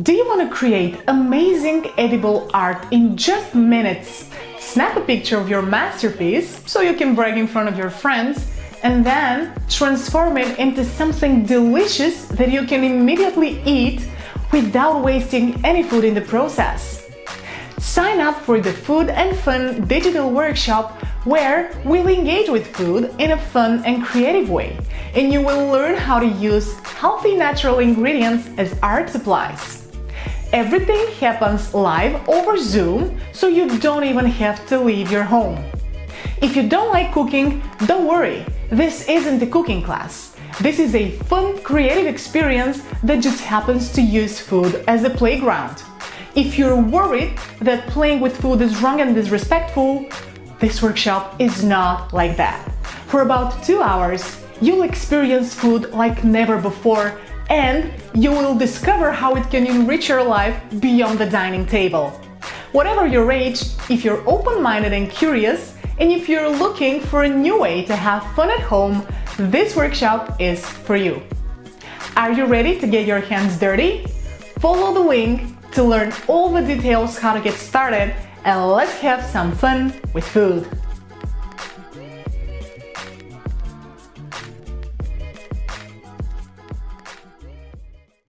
Do you want to create amazing edible art in just minutes? Snap a picture of your masterpiece so you can brag in front of your friends and then transform it into something delicious that you can immediately eat without wasting any food in the process. Sign up for the Food and Fun digital workshop where we'll engage with food in a fun and creative way, and you will learn how to use healthy natural ingredients as art supplies. Everything happens live over Zoom, so you don't even have to leave your home. If you don't like cooking, don't worry, this isn't a cooking class. This is a fun, creative experience that just happens to use food as a playground. If you're worried that playing with food is wrong and disrespectful, this workshop is not like that. For about 2 hours, you'll experience food like never before, and you will discover how it can enrich your life beyond the dining table. Whatever your age, if you're open-minded and curious, and if you're looking for a new way to have fun at home, this workshop is for you. Are you ready to get your hands dirty? Follow the link to learn all the details how to get started, and let's have some fun with food.